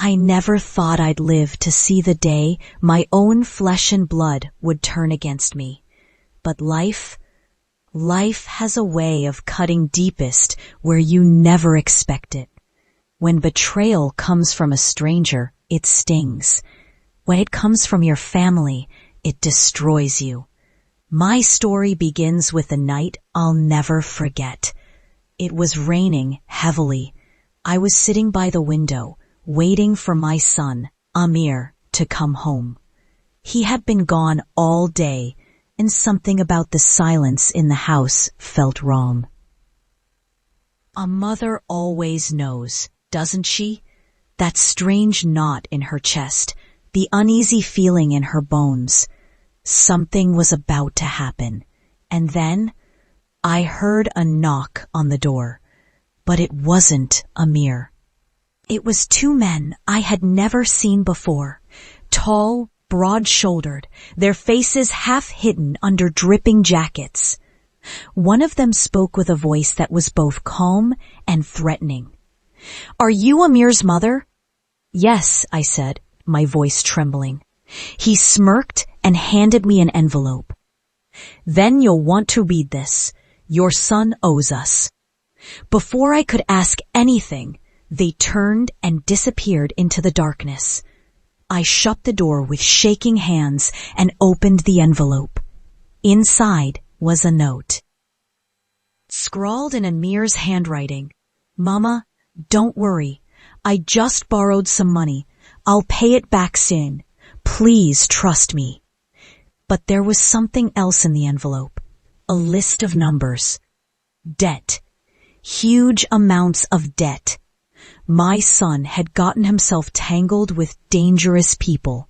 I never thought I'd live to see the day my own flesh and blood would turn against me. But life has a way of cutting deepest where you never expect it. When betrayal comes from a stranger, it stings. When it comes from your family, it destroys you. My story begins with a night I'll never forget. It was raining heavily. I was sitting by the window, waiting for my son, Amir, to come home. He had been gone all day, and something about the silence in the house felt wrong. A mother always knows, doesn't she? That strange knot in her chest, the uneasy feeling in her bones. Something was about to happen, and then I heard a knock on the door, but it wasn't Amir. It was two men I had never seen before, tall, broad-shouldered, their faces half hidden under dripping jackets. One of them spoke with a voice that was both calm and threatening. "Are you Amir's mother?" "Yes," I said, my voice trembling. He smirked and handed me an envelope. "Then you'll want to read this. Your son owes us." Before I could ask anything, they turned and disappeared into the darkness. I shut the door with shaking hands and opened the envelope. Inside was a note. Scrawled in Amir's handwriting, "Mama, don't worry. I just borrowed some money. I'll pay it back soon. Please trust me." But there was something else in the envelope. A list of numbers. Debt. Huge amounts of debt. My son had gotten himself tangled with dangerous people.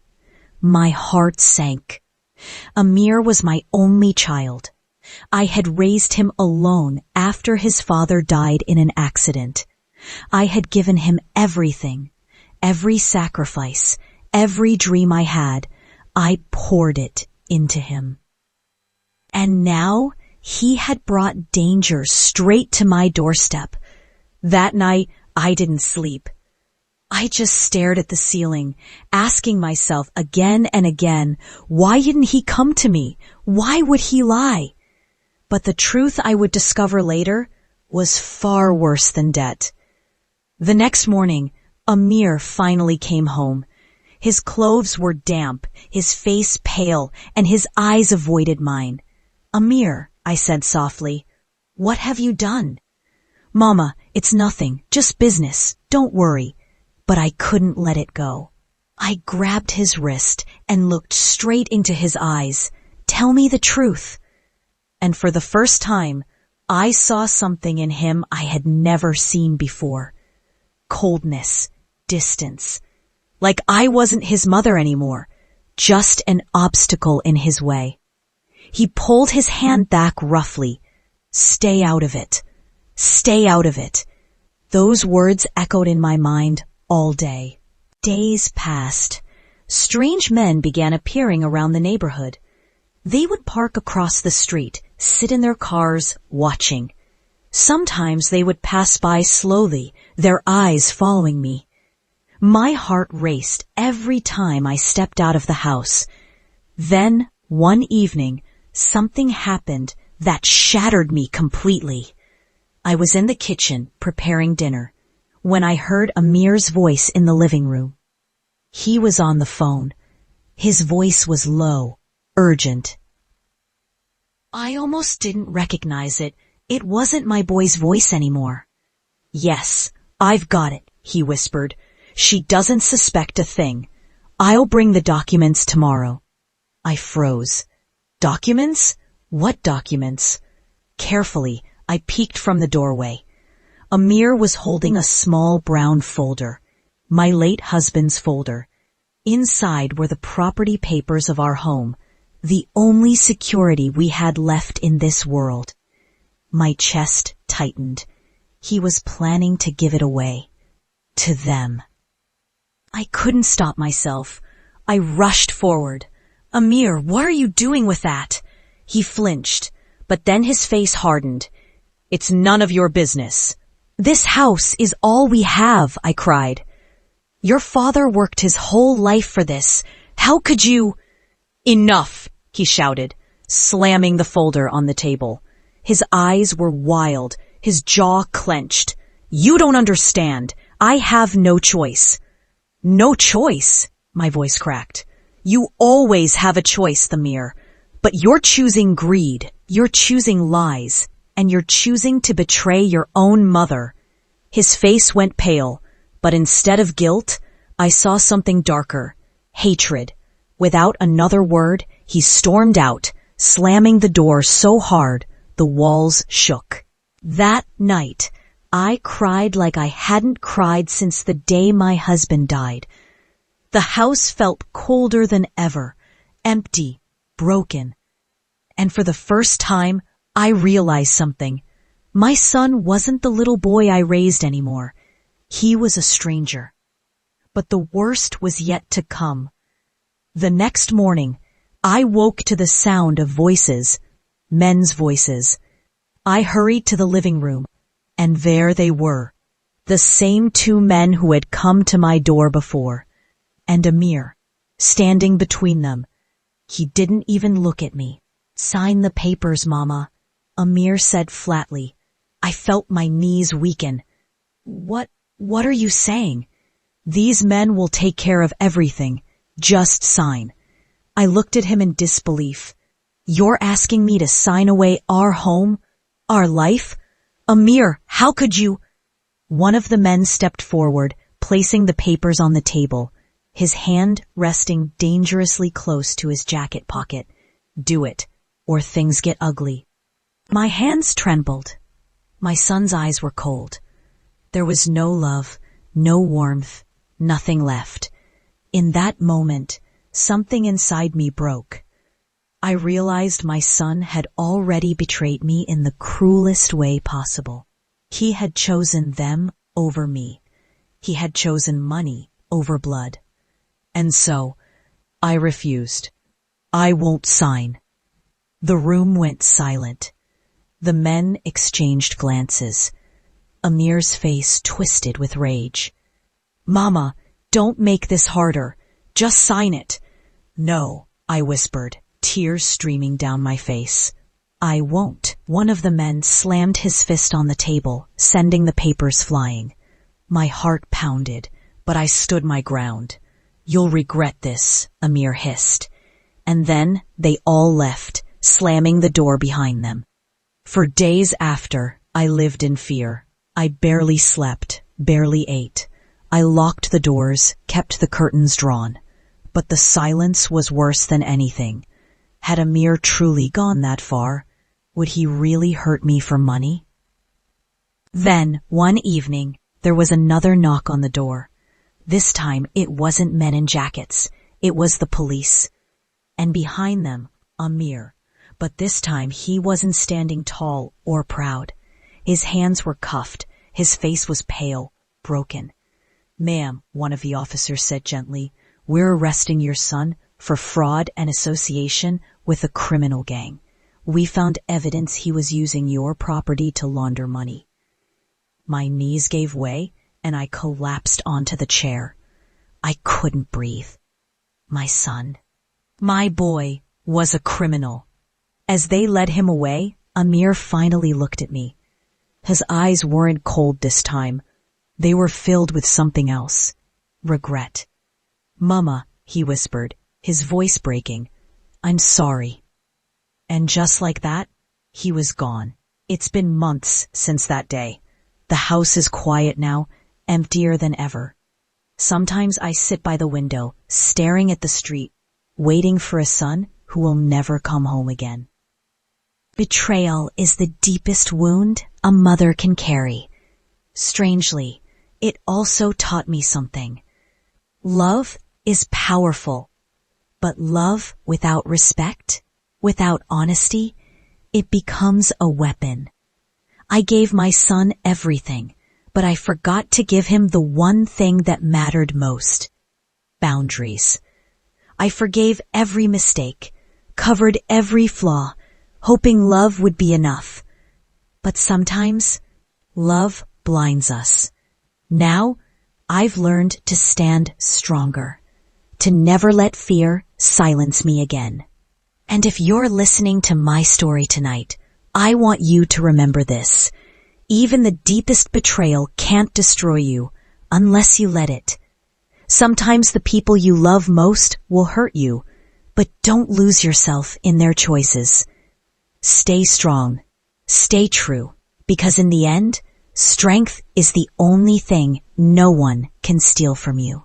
My heart sank. Amir was my only child. I had raised him alone after his father died in an accident. I had given him everything, every sacrifice, every dream I had. I poured it into him. And now he had brought danger straight to my doorstep. That night, I didn't sleep. I just stared at the ceiling, asking myself again and again, why didn't he come to me? Why would he lie? But the truth I would discover later was far worse than debt. The next morning, Amir finally came home. His clothes were damp, his face pale, and his eyes avoided mine. "Amir," I said softly, "what have you done?" "Mama, it's nothing, just business, don't worry." But I couldn't let it go. I grabbed his wrist and looked straight into his eyes. "Tell me the truth." And for the first time, I saw something in him I had never seen before. Coldness, distance. Like I wasn't his mother anymore, just an obstacle in his way. He pulled his hand back roughly. "Stay out of it. Stay out of it." Those words echoed in my mind all day. Days passed. Strange men began appearing around the neighborhood. They would park across the street, sit in their cars, watching. Sometimes they would pass by slowly, their eyes following me. My heart raced every time I stepped out of the house. Then, one evening, something happened that shattered me completely. I was in the kitchen preparing dinner when I heard Amir's voice in the living room. He was on the phone. His voice was low, urgent. I almost didn't recognize it. It wasn't my boy's voice anymore. "Yes, I've got it," he whispered. "She doesn't suspect a thing. I'll bring the documents tomorrow." I froze. Documents? What documents? Carefully, I peeked from the doorway. Amir was holding a small brown folder, my late husband's folder. Inside were the property papers of our home, the only security we had left in this world. My chest tightened. He was planning to give it away. To them. I couldn't stop myself. I rushed forward. "Amir, what are you doing with that?" He flinched, but then his face hardened. "It's none of your business." "This house is all we have," I cried. Your father worked his whole life for this. How could you? Enough, he shouted, slamming the folder on the table. His eyes were wild, his jaw clenched. You don't understand. I have no choice. No choice, my voice cracked. You always have a choice, Thamir. But you're choosing greed, you're choosing lies, and you're choosing to betray your own mother. His face went pale, but instead of guilt, I saw something darker, hatred. Without another word, he stormed out, slamming the door so hard the walls shook. That night, I cried like I hadn't cried since the day my husband died. The house felt colder than ever, empty, broken. And for the first time, I realized something. My son wasn't the little boy I raised anymore. He was a stranger. But the worst was yet to come. The next morning, I woke to the sound of voices, men's voices. I hurried to the living room, and there they were, the same two men who had come to my door before, and Amir, standing between them. He didn't even look at me. Sign the papers, Mama, Amir said flatly. I felt my knees weaken. What are you saying? These men will take care of everything. Just sign. I looked at him in disbelief. You're asking me to sign away our home, our life? Amir, how could you? One of the men stepped forward, placing the papers on the table, his hand resting dangerously close to his jacket pocket. Do it, or things get ugly. My hands trembled. My son's eyes were cold. There was no love, no warmth, nothing left. In that moment, something inside me broke. I realized my son had already betrayed me in the cruelest way possible. He had chosen them over me. He had chosen money over blood. And so, I refused. I won't sign. The room went silent. The men exchanged glances. Amir's face twisted with rage. Mama, don't make this harder. Just sign it. No, I whispered, tears streaming down my face. I won't. One of the men slammed his fist on the table, sending the papers flying. My heart pounded, but I stood my ground. You'll regret this, Amir hissed. And then they all left, slamming the door behind them. For days after, I lived in fear. I barely slept, barely ate. I locked the doors, kept the curtains drawn. But the silence was worse than anything. Had Amir truly gone that far? Would he really hurt me for money? Then, one evening, there was another knock on the door. This time, it wasn't men in jackets. It was the police. And behind them, Amir. But this time, he wasn't standing tall or proud. His hands were cuffed. His face was pale, broken. Ma'am, one of the officers said gently, we're arresting your son for fraud and association with a criminal gang. We found evidence he was using your property to launder money. My knees gave way and I collapsed onto the chair. I couldn't breathe. My son, my boy, was a criminal. As they led him away, Amir finally looked at me. His eyes weren't cold this time. They were filled with something else. Regret. Mama, he whispered, his voice breaking. I'm sorry. And just like that, he was gone. It's been months since that day. The house is quiet now, emptier than ever. Sometimes I sit by the window, staring at the street, waiting for a son who will never come home again. Betrayal is the deepest wound a mother can carry. Strangely, it also taught me something. Love is powerful, but love without respect, without honesty, it becomes a weapon. I gave my son everything, but I forgot to give him the one thing that mattered most. Boundaries. I forgave every mistake, covered every flaw, hoping love would be enough. But sometimes, love blinds us. Now, I've learned to stand stronger, to never let fear silence me again. And if you're listening to my story tonight, I want you to remember this. Even the deepest betrayal can't destroy you unless you let it. Sometimes the people you love most will hurt you, but don't lose yourself in their choices. Stay strong, stay true, because in the end, strength is the only thing no one can steal from you.